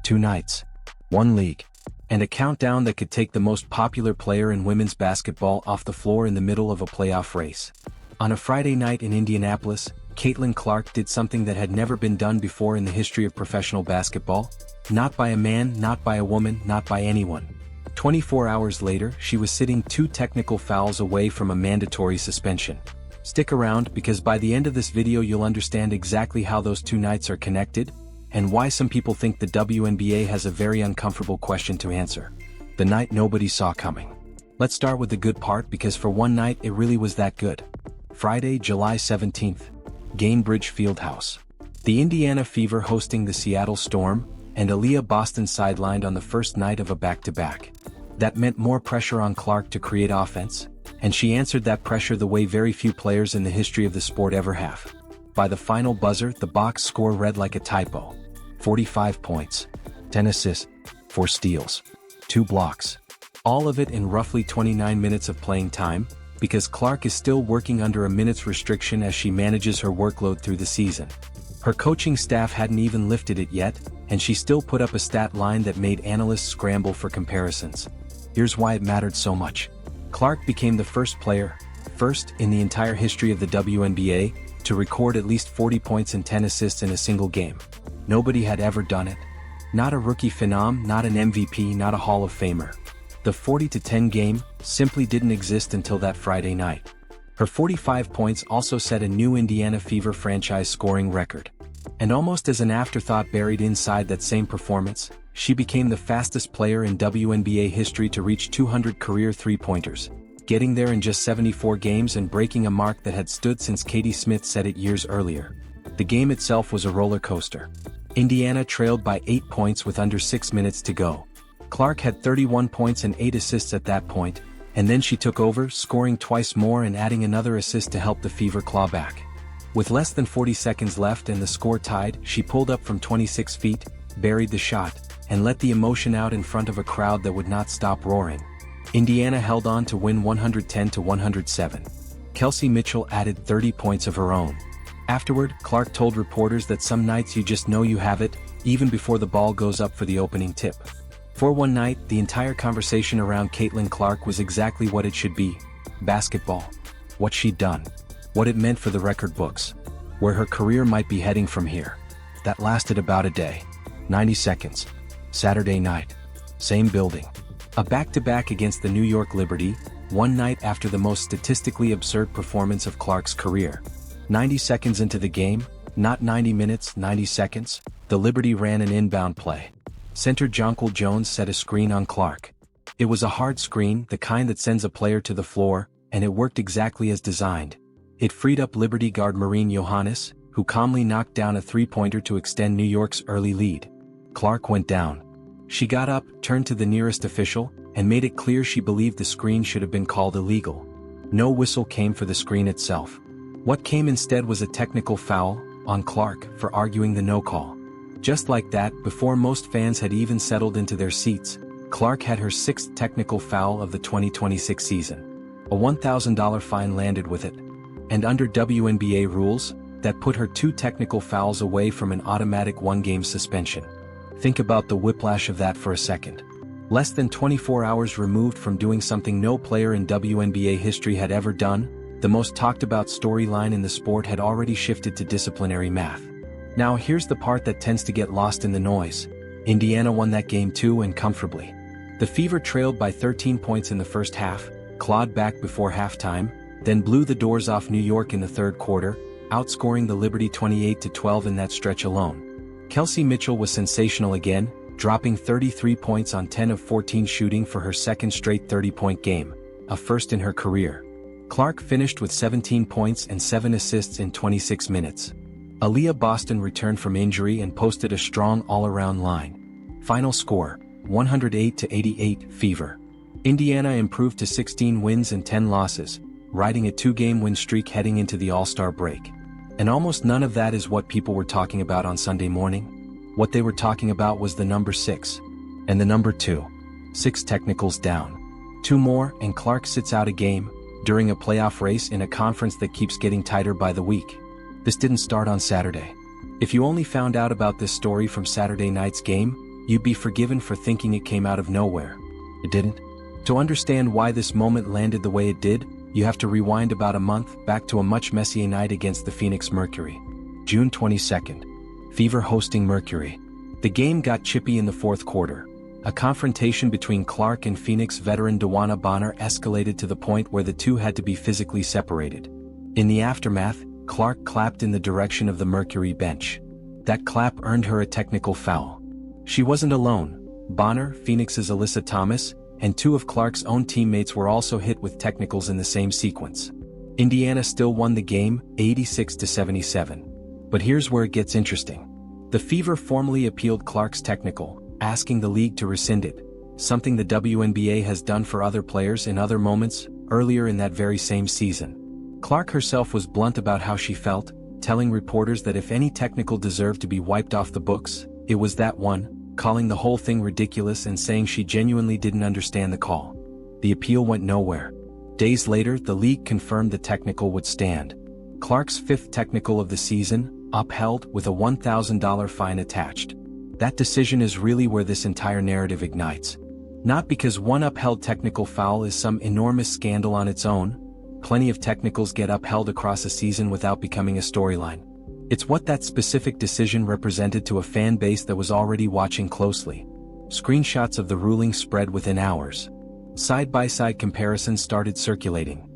2 nights, 1 league, and a countdown that could take the most popular player in women's basketball off the floor in the middle of a playoff race. On a Friday night in Indianapolis, Caitlin Clark did something that had never been done before in the history of professional basketball. Not by a man, not by a woman, not by anyone. 24 hours later, she was sitting 2 technical fouls away from a mandatory suspension. Stick around, because by the end of this video you'll understand exactly how those 2 nights are connected, and why some people think the WNBA has a very uncomfortable question to answer. The night nobody saw coming. Let's start with the good part, because for one night it really was that good. Friday, July 17th. Gainbridge Fieldhouse. The Indiana Fever hosting the Seattle Storm, and Aaliyah Boston sidelined on the first night of a back-to-back. That meant more pressure on Clark to create offense, and she answered that pressure the way very few players in the history of the sport ever have. By the final buzzer, the box score read like a typo. 45 points, 10 assists, 4 steals, 2 blocks. All of it in roughly 29 minutes of playing time, because Clark is still working under a minutes restriction as she manages her workload through the season. Her coaching staff hadn't even lifted it yet, and she still put up a stat line that made analysts scramble for comparisons. Here's why it mattered so much. Clark became the first player, first in the entire history of the WNBA, to record at least 40 points and 10 assists in a single game. Nobody had ever done it. Not a rookie phenom, not an MVP, not a Hall of Famer. The 40-10 game simply didn't exist until that Friday night. Her 45 points also set a new Indiana Fever franchise scoring record. And almost as an afterthought buried inside that same performance, she became the fastest player in WNBA history to reach 200 career three-pointers, getting there in just 74 games and breaking a mark that had stood since Katie Smith set it years earlier. The game itself was a roller coaster. Indiana trailed by 8 points with under 6 minutes to go. Clark had 31 points and 8 assists at that point, and then she took over, scoring twice more and adding another assist to help the Fever claw back. With less than 40 seconds left and the score tied, she pulled up from 26 feet, buried the shot, and let the emotion out in front of a crowd that would not stop roaring. Indiana held on to win 110-107. Kelsey Mitchell added 30 points of her own. Afterward, Clark told reporters that some nights you just know you have it, even before the ball goes up for the opening tip. For one night, the entire conversation around Caitlin Clark was exactly what it should be: basketball. What she'd done. What it meant for the record books. Where her career might be heading from here. That lasted about a day. 90 seconds. Saturday night. Same building. A back-to-back against the New York Liberty, one night after the most statistically absurd performance of Clark's career. 90 seconds into the game, not 90 minutes, 90 seconds, the Liberty ran an inbound play. Center Jonquil Jones set a screen on Clark. It was a hard screen, the kind that sends a player to the floor, and it worked exactly as designed. It freed up Liberty guard Maureen Johannes, who calmly knocked down a three-pointer to extend New York's early lead. Clark went down. She got up, turned to the nearest official, and made it clear she believed the screen should have been called illegal. No whistle came for the screen itself. What came instead was a technical foul on Clark for arguing the no call. Just like that, before most fans had even settled into their seats, Clark had her 6th technical foul of the 2026 season. A $1,000 fine landed with it. And under WNBA rules, that put her 2 technical fouls away from an automatic 1-game suspension. Think about the whiplash of that for a second. Less than 24 hours removed from doing something no player in WNBA history had ever done, the most talked about storyline in the sport had already shifted to disciplinary math. Now here's the part that tends to get lost in the noise. Indiana won that game too, and comfortably. The Fever trailed by 13 points in the first half, clawed back before halftime, then blew the doors off New York in the third quarter, outscoring the Liberty 28-12 in that stretch alone. Kelsey Mitchell was sensational again, dropping 33 points on 10 of 14 shooting for her second straight 30-point game, a first in her career. Clark finished with 17 points and 7 assists in 26 minutes. Aaliyah Boston returned from injury and posted a strong all-around line. Final score, 108-88 Fever. Indiana improved to 16 wins and 10 losses, riding a 2-game win streak heading into the All-Star break. And almost none of that is what people were talking about on Sunday morning. What they were talking about was the number 6. And the number 2. 6 technicals down. 2 more and Clark sits out a game, during a playoff race in a conference that keeps getting tighter by the week. This didn't start on Saturday. If you only found out about this story from Saturday night's game, you'd be forgiven for thinking it came out of nowhere. It didn't. To understand why this moment landed the way it did, you have to rewind about a month back to a much messier night against the Phoenix Mercury. June 22nd. Fever hosting Mercury. The game got chippy in the fourth quarter. A confrontation between Clark and Phoenix veteran Dewana Bonner escalated to the point where the two had to be physically separated. In the aftermath, Clark clapped in the direction of the Mercury bench. That clap earned her a technical foul. She wasn't alone. Bonner, Phoenix's Alyssa Thomas, and two of Clark's own teammates were also hit with technicals in the same sequence. Indiana still won the game, 86-77. But here's where it gets interesting. The Fever formally appealed Clark's technical, asking the league to rescind it, something the WNBA has done for other players in other moments, earlier in that very same season. Clark herself was blunt about how she felt, telling reporters that if any technical deserved to be wiped off the books, it was that one, calling the whole thing ridiculous and saying she genuinely didn't understand the call. The appeal went nowhere. Days later, the league confirmed the technical would stand. Clark's fifth technical of the season, upheld with a $1,000 fine attached. That decision is really where this entire narrative ignites. Not because one upheld technical foul is some enormous scandal on its own. Plenty of technicals get upheld across a season without becoming a storyline. It's what that specific decision represented to a fan base that was already watching closely. Screenshots of the ruling spread within hours. Side-by-side comparisons started circulating.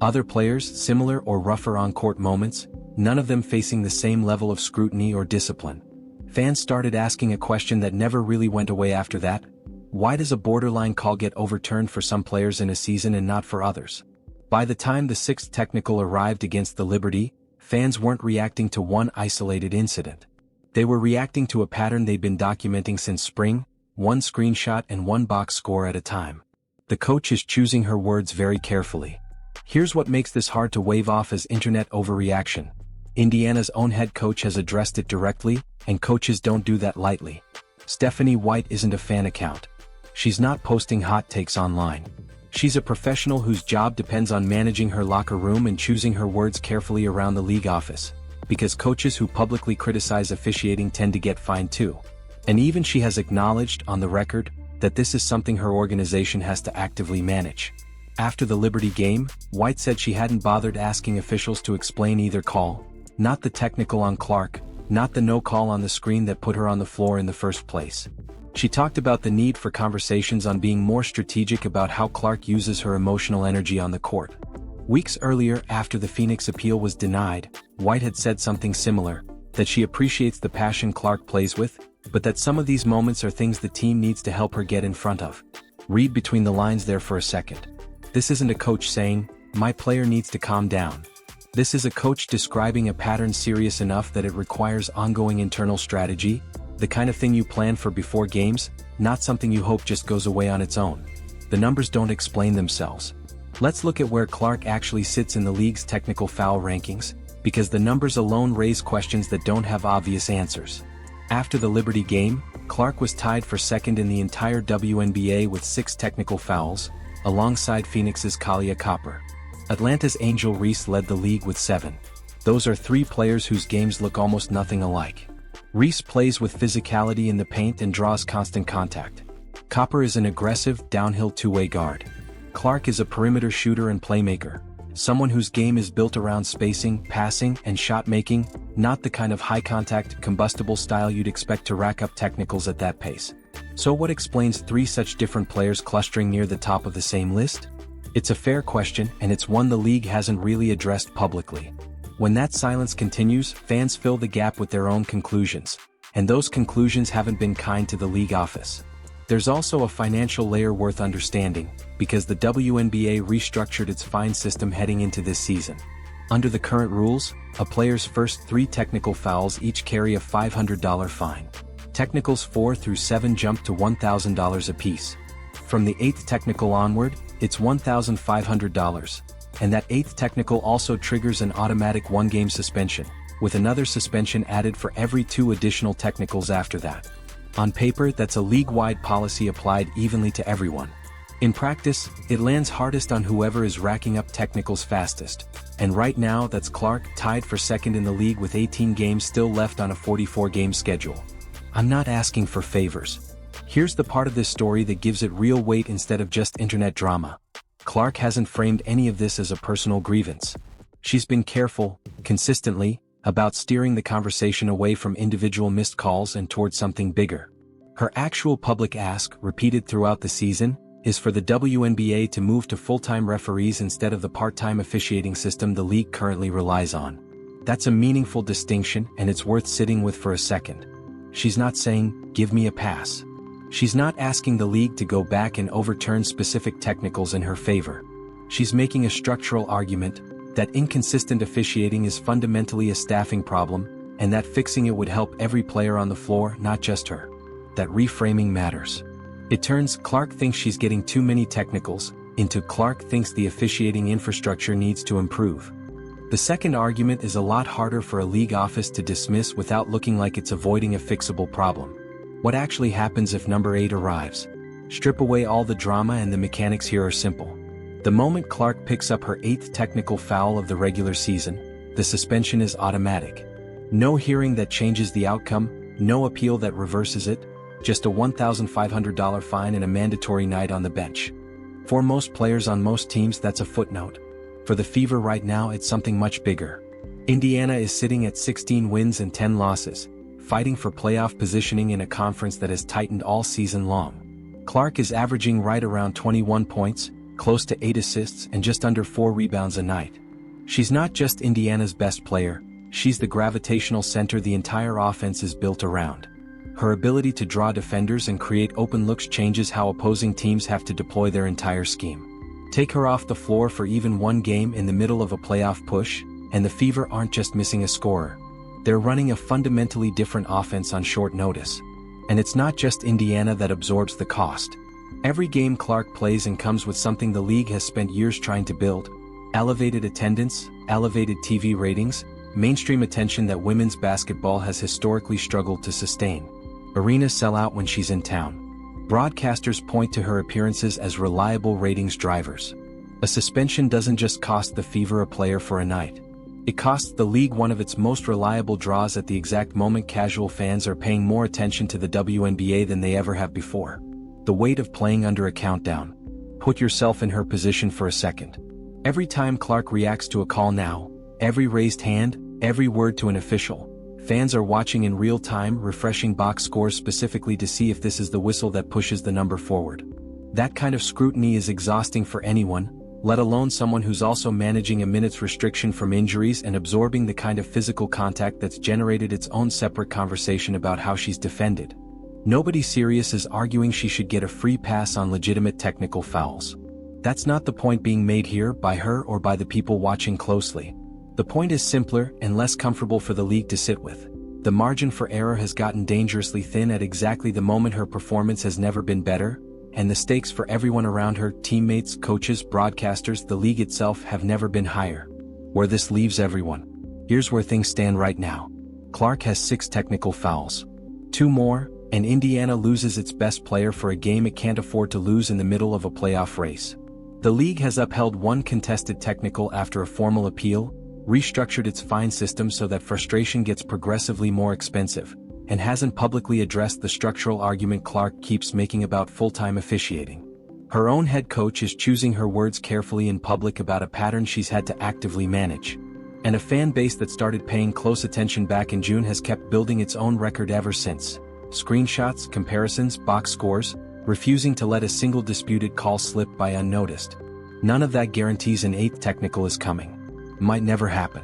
Other players, similar or rougher on-court moments, none of them facing the same level of scrutiny or discipline. Fans started asking a question that never really went away after that. Why does a borderline call get overturned for some players in a season and not for others? By the time the sixth technical arrived against the Liberty, fans weren't reacting to one isolated incident. They were reacting to a pattern they'd been documenting since spring, one screenshot and one box score at a time. The coach is choosing her words very carefully. Here's what makes this hard to wave off as internet overreaction. Indiana's own head coach has addressed it directly, and coaches don't do that lightly. Stephanie White isn't a fan account. She's not posting hot takes online. She's a professional whose job depends on managing her locker room and choosing her words carefully around the league office, because coaches who publicly criticize officiating tend to get fined too. And even she has acknowledged, on the record, that this is something her organization has to actively manage. After the Liberty game, White said she hadn't bothered asking officials to explain either call, not the technical on Clark, not the no call on the screen that put her on the floor in the first place. She talked about the need for conversations on being more strategic about how Clark uses her emotional energy on the court. Weeks earlier, after the Phoenix appeal was denied, White had said something similar, that she appreciates the passion Clark plays with, but that some of these moments are things the team needs to help her get in front of. Read between the lines there for a second. This isn't a coach saying, "My player needs to calm down." This is a coach describing a pattern serious enough that it requires ongoing internal strategy, the kind of thing you plan for before games, not something you hope just goes away on its own. The numbers don't explain themselves. Let's look at where Clark actually sits in the league's technical foul rankings, because the numbers alone raise questions that don't have obvious answers. After the Liberty game, Clark was tied for second in the entire WNBA with 6 technical fouls, alongside Phoenix's Kalia Copper. Atlanta's Angel Reese led the league with 7. Those are 3 players whose games look almost nothing alike. Reese plays with physicality in the paint and draws constant contact. Copper is an aggressive, downhill two-way guard. Clark is a perimeter shooter and playmaker, someone whose game is built around spacing, passing, and shot-making, not the kind of high-contact, combustible style you'd expect to rack up technicals at that pace. So what explains 3 such different players clustering near the top of the same list? It's a fair question, and it's one the league hasn't really addressed publicly. When that silence continues, fans fill the gap with their own conclusions, and those conclusions haven't been kind to the league office. There's also a financial layer worth understanding, because the WNBA restructured its fine system heading into this season. Under the current rules, a player's first 3 technical fouls each carry a $500 fine. Technicals 4 through 7 jump to $1,000 apiece. From the 8th technical onward, it's $1,500. And that 8th technical also triggers an automatic 1-game suspension, with another suspension added for every 2 additional technicals after that. On paper, that's a league-wide policy applied evenly to everyone. In practice, it lands hardest on whoever is racking up technicals fastest, and right now that's Clark, tied for second in the league with 18 games still left on a 44-game schedule. I'm not asking for favors. Here's the part of this story that gives it real weight instead of just internet drama. Clark hasn't framed any of this as a personal grievance. She's been careful, consistently, about steering the conversation away from individual missed calls and towards something bigger. Her actual public ask, repeated throughout the season, is for the WNBA to move to full-time referees instead of the part-time officiating system the league currently relies on. That's a meaningful distinction, and it's worth sitting with for a second. She's not saying, "Give me a pass." She's not asking the league to go back and overturn specific technicals in her favor. She's making a structural argument that inconsistent officiating is fundamentally a staffing problem, and that fixing it would help every player on the floor, not just her. That reframing matters. It turns "Clark thinks she's getting too many technicals" into "Clark thinks the officiating infrastructure needs to improve." The second argument is a lot harder for a league office to dismiss without looking like it's avoiding a fixable problem. What actually happens if number 8 arrives? Strip away all the drama and the mechanics here are simple. The moment Clark picks up her 8th technical foul of the regular season, the suspension is automatic. No hearing that changes the outcome, no appeal that reverses it, just a $1,500 fine and a mandatory night on the bench. For most players on most teams, that's a footnote. For the Fever right now, it's something much bigger. Indiana is sitting at 16 wins and 10 losses, fighting for playoff positioning in a conference that has tightened all season long. Clark is averaging right around 21 points, close to 8 assists and just under 4 rebounds a night. She's not just Indiana's best player, she's the gravitational center the entire offense is built around. Her ability to draw defenders and create open looks changes how opposing teams have to deploy their entire scheme. Take her off the floor for even one game in the middle of a playoff push, and the Fever aren't just missing a scorer. They're running a fundamentally different offense on short notice. And it's not just Indiana that absorbs the cost. Every game Clark plays and comes with something the league has spent years trying to build: elevated attendance, elevated TV ratings, mainstream attention that women's basketball has historically struggled to sustain. Arenas sell out when she's in town. Broadcasters point to her appearances as reliable ratings drivers. A suspension doesn't just cost the Fever a player for a night. It costs the league one of its most reliable draws at the exact moment casual fans are paying more attention to the WNBA than they ever have before. The weight of playing under a countdown. Put yourself in her position for a second. Every time Clark reacts to a call now, every raised hand, every word to an official, fans are watching in real time, refreshing box scores specifically to see if this is the whistle that pushes the number forward. That kind of scrutiny is exhausting for anyone, let alone someone who's also managing a minute's restriction from injuries and absorbing the kind of physical contact that's generated its own separate conversation about how she's defended. Nobody serious is arguing she should get a free pass on legitimate technical fouls. That's not the point being made here by her or by the people watching closely. The point is simpler and less comfortable for the league to sit with. The margin for error has gotten dangerously thin at exactly the moment her performance has never been better, and the stakes for everyone around her, teammates, coaches, broadcasters, the league itself, have never been higher. Where this leaves everyone. Here's where things stand right now. Clark has 6 technical fouls. 2 more, and Indiana loses its best player for a game it can't afford to lose in the middle of a playoff race. The league has upheld 1 contested technical after a formal appeal, restructured its fine system so that frustration gets progressively more expensive, and hasn't publicly addressed the structural argument Clark keeps making about full-time officiating. Her own head coach is choosing her words carefully in public about a pattern she's had to actively manage. And a fan base that started paying close attention back in June has kept building its own record ever since. Screenshots, comparisons, box scores, refusing to let a single disputed call slip by unnoticed. None of that guarantees an 8th technical is coming. Might never happen.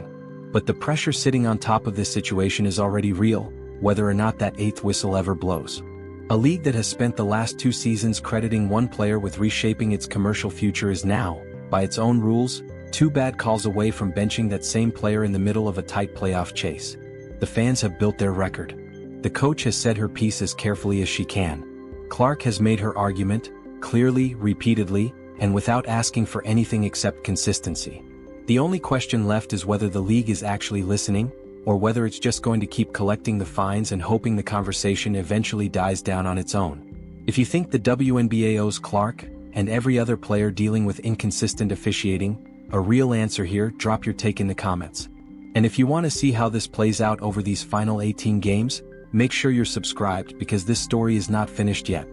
But the pressure sitting on top of this situation is already real, whether or not that 8th whistle ever blows. A league that has spent the last 2 seasons crediting one player with reshaping its commercial future is now, by its own rules, 2 bad calls away from benching that same player in the middle of a tight playoff chase. The fans have built their record. The coach has said her piece as carefully as she can. Clark has made her argument, clearly, repeatedly, and without asking for anything except consistency. The only question left is whether the league is actually listening, or whether it's just going to keep collecting the fines and hoping the conversation eventually dies down on its own. If you think the WNBA owes Clark, and every other player dealing with inconsistent officiating, a real answer here, drop your take in the comments. And if you want to see how this plays out over these final 18 games, Make sure you're subscribed because this story is not finished yet.